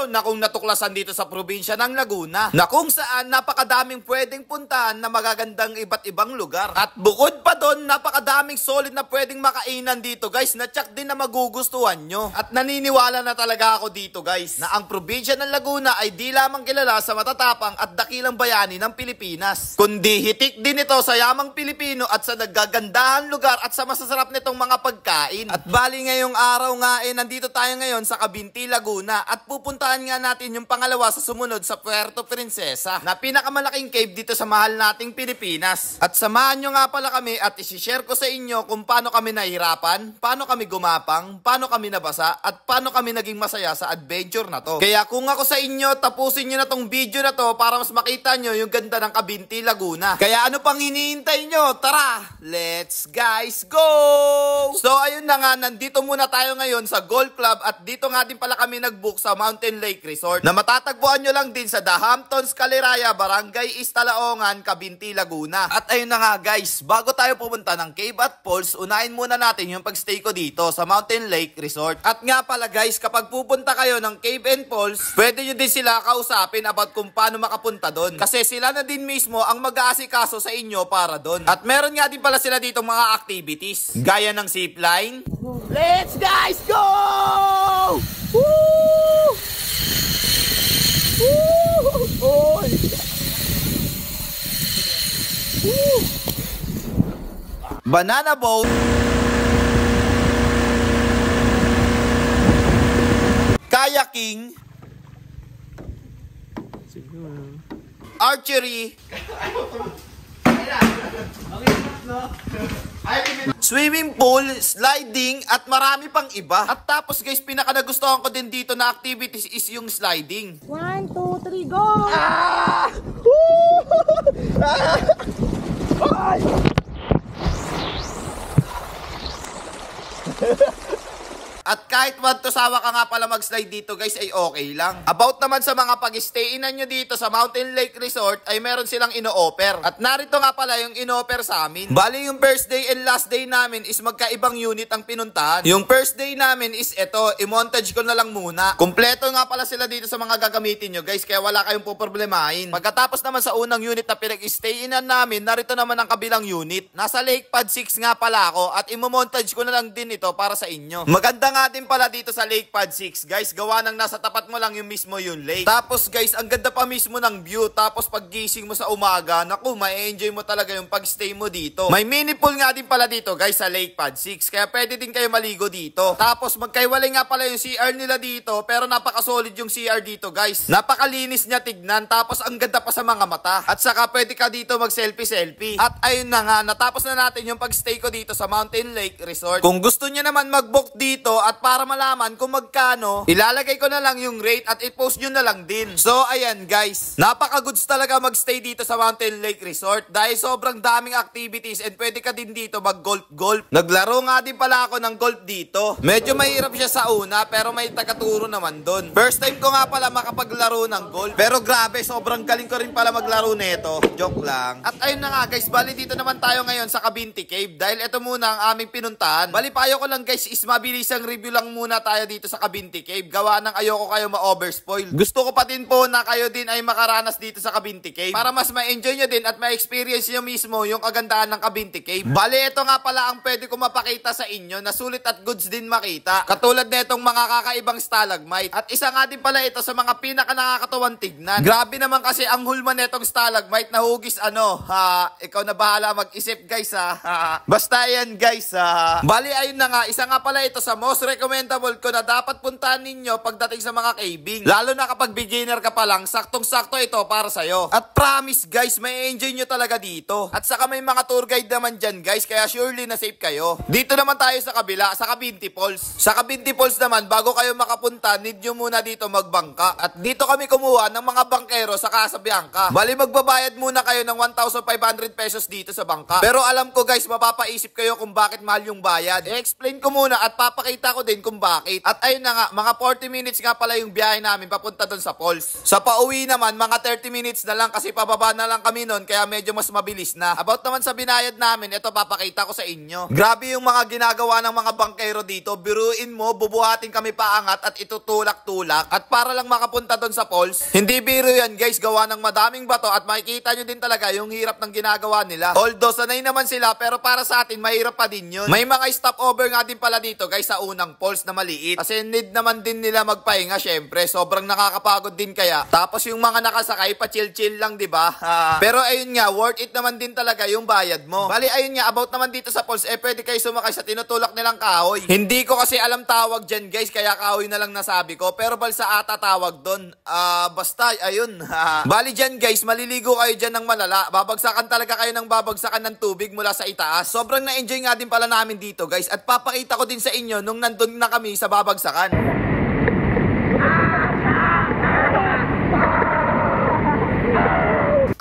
meron na kung natuklasan dito sa probinsya ng Laguna na kung saan napakadaming pwedeng puntahan na magagandang iba't ibang lugar. At bukod pa doon, napakadaming solid na pwedeng makainan dito guys na tsak din na magugustuhan nyo. At naniniwala na talaga ako dito guys na ang probinsya ng Laguna ay di lamang kilala sa matatapang at dakilang bayani ng Pilipinas, kundi hitik din ito sa yamang Pilipino at sa nagagandahan lugar at sa masasarap nitong mga pagkain. At bali ngayong araw nga nandito tayo ngayon sa Cavinti, Laguna at pupuntahan nga natin yung pangalawa sa sumunod sa Puerto Princesa na pinakamalaking cave dito sa mahal nating Pilipinas. At samahan nyo nga pala kami at isishare ko sa inyo kung paano kami nahirapan, paano kami gumapang, paano kami nabasa at paano kami naging masaya sa adventure na to. Kaya kung ako sa inyo, tapusin nyo na tong video na to para mas makita nyo yung ganda ng Cavinti, Laguna. Kaya ano pang hinihintay nyo? Tara, let's guys go! So ayun na nga, nandito muna tayo ngayon sa Golf Club at dito nga din pala kami nag-book sa Mountain Lake Resort na matatagpuan nyo lang din sa The Hamptons, Caliraya, Barangay Istalaongan, Cavinti, Laguna. At ayun na nga guys, bago tayo pumunta ng cave at falls, unahin muna natin yung pagstay ko dito sa Mountain Lake Resort. At nga pala guys, kapag pupunta kayo ng cave and falls, pwede nyo din sila kausapin about kung paano makapunta doon. Kasi sila na din mismo ang mag-aasikaso sa inyo para doon. At meron nga din pala sila dito mga activities, gaya ng zipline. Let's guys go! Woo! Woo! Oh! Woo! Banana boat. Kayaking. Archery. Swimming pool, sliding, at marami pang iba. At tapos guys, pinaka nagustuhan ko din dito na activities is yung sliding. 1, 2, 3, go! Ah! Woo! Ah! Ay! At kahit magtusawa ka nga pala mag-slide dito guys ay okay lang. About naman sa mga pag-stayinan nyo dito sa Mountain Lake Resort ay meron silang ino-offer. At narito nga pala yung ino-offer sa amin. Bali yung first day and last day namin is magkaibang unit ang pinuntahan. Yung first day namin is ito, i-montage ko na lang muna. Kumpleto nga pala sila dito sa mga gagamitin nyo guys, kaya wala kayong poproblemahin. Pagkatapos naman sa unang unit na pinag-stayinan namin, narito naman ang kabilang unit. Nasa Lake Pad 6 nga pala ako at i-montage ko na lang din ito para sa inyo. Maganda nga din pala dito sa Lake Pad 6 guys, gawa ng nasa tapat mo lang yung mismo yung lake. Tapos guys, ang ganda pa mismo ng view. Tapos pag gising mo sa umaga, naku, ma-enjoy mo talaga yung pag-stay mo dito. May mini pool nga din pala dito guys sa Lake Pad 6, kaya pwede din kayo maligo dito. Tapos magkaiwalay nga pala yung CR nila dito, pero napaka-solid yung CR dito guys. Napakalinis niya tignan, tapos ang ganda pa sa mga mata. At saka pwede ka dito mag-selfie-selfie. At ayun na nga, natapos na natin yung pag-stay ko dito sa Mountain Lake Resort. Kung gusto niyo naman mag-book dito at para malaman kung magkano, ilalagay ko na lang yung rate at i-post nyo na lang din. So ayan guys, napaka-goods talaga mag-stay dito sa Mountain Lake Resort dahil sobrang daming activities and pwede ka din dito mag-golf-golf. Naglaro nga din pala ako ng golf dito. Medyo mahirap siya sa una pero may tagaturo naman doon. First time ko nga pala makapaglaro ng golf. Pero grabe, sobrang galing ko rin pala maglaro nito. Joke lang. At ayun na nga guys, bali dito naman tayo ngayon sa Cavinti Cave dahil ito muna ang aming pinuntahan. Bali payo ko lang guys is mabilisang review lang muna tayo dito sa Cavinti Cave. Gawa ng ayoko kayo ma-overspoil. Gusto ko pa din po na kayo din ay makaranas dito sa Cavinti Cave para mas ma-enjoy nyo din at ma-experience nyo mismo yung kagandahan ng Cavinti Cave. Bale, ito nga pala ang pwede ko mapakita sa inyo na sulit at goods din makita. Katulad netong mga kakaibang stalagmite. At isa nga din pala ito sa mga pinaka nakakatuwang tignan. Grabe naman kasi ang hulma netong stalagmite na hugis ikaw na bahala mag-isip guys Basta yan guys Bali, ayun na nga, isa nga pala ito sa most recommendable ko na dapat puntahan ninyo pagdating sa mga caving. Lalo na kapag beginner ka pa lang, saktong-sakto ito para sa'yo. At promise guys, may enjoy nyo talaga dito. At saka may mga tour guide naman dyan guys, kaya surely na safe kayo. Dito naman tayo sa kabila, sa Cavinti Falls. Sa Cavinti Falls naman, bago kayo makapunta, need nyo muna dito magbangka. At dito kami kumuha ng mga bangkero sa Casabianca. Bali, magbabayad muna kayo ng 1,500 pesos dito sa bangka. Pero alam ko guys, mapapaisip kayo kung bakit mahal yung bayad. I-explain ko muna at papakita papakita ko din kung bakit. At ayun na nga, mga 40 minutes nga pala yung biyahe namin papunta doon sa falls. Sa pauwi naman, mga 30 minutes na lang kasi pababa na lang kami noon kaya medyo mas mabilis na. About naman sa binayad namin, ito papakita ko sa inyo. Grabe yung mga ginagawa ng mga bangkero dito. Biruin mo, bubuhatin kami paangat at itutulak-tulak. At para lang makapunta doon sa falls, hindi biro yan guys, gawa ng madaming bato at makikita nyo din talaga yung hirap ng ginagawa nila. Although sanay naman sila pero para sa atin mahirap pa din yun. May mga stopover nga din pala dito guys sa unang falls na maliit. Kasi need naman din nila magpahinga syempre. Sobrang nakakapagod din kaya. Tapos yung mga nakasakay pa chill-chill lang, di ba? Pero ayun nga, worth it naman din talaga yung bayad mo. Bali ayun nga, about naman dito sa falls, pwede kayo sumakay sa tinutulak nilang kahoy. Hindi ko kasi alam tawag dyan guys, kaya kahoy na lang nasabi ko. Pero balsa ata tawag doon. Basta ayun. Bali dyan guys, maliligo kayo dyan ng malala. Babagsakan talaga kayo ng babagsakan ng tubig mula sa itaas. Sobrang na-enjoy nga din pala namin dito guys. At papakita ko din sa inyo nung nandun na kami sa babagsakan.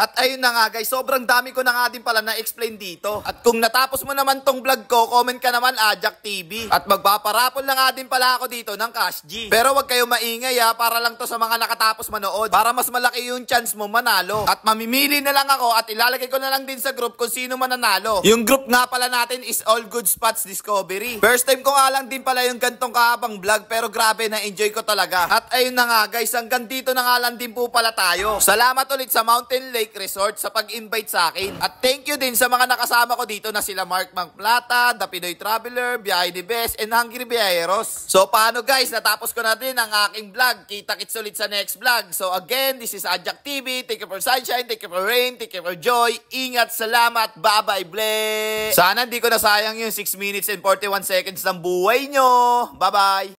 At ayun na nga guys, sobrang dami ko na nga din pala na-explain dito. At kung natapos mo naman tong vlog ko, comment ka naman Ajak TV. At magpaparapol na nga din pala ako dito ng Cash G. Pero wag kayo maingay para lang to sa mga nakatapos manood. Para mas malaki yung chance mo manalo. At mamimili na lang ako at ilalagay ko na lang din sa group kung sino mananalo. Yung group nga pala natin is All Good Spots Discovery. First time ko nga lang din pala yung gantong kahabang vlog, pero grabe na-enjoy ko talaga. At ayun na nga guys, hanggang dito na nga lang din po pala tayo. Salamat ulit sa Mountain Lake Resort sa pag-invite sa akin. At thank you din sa mga nakasama ko dito na sila Mark Magplata, The Pinoy Traveler, Biyahe ni Best, and Hungry Biyaheros. So paano guys, natapos ko na din ang aking vlog. Kita-kits ulit sa next vlog. So again, this is Ajak TV. Thank you for sunshine, thank you for rain, thank you for joy. Ingat, salamat, bye-bye, bless. Sana hindi ko nasayang yung 6 minutes and 41 seconds ng buhay nyo. Bye-bye.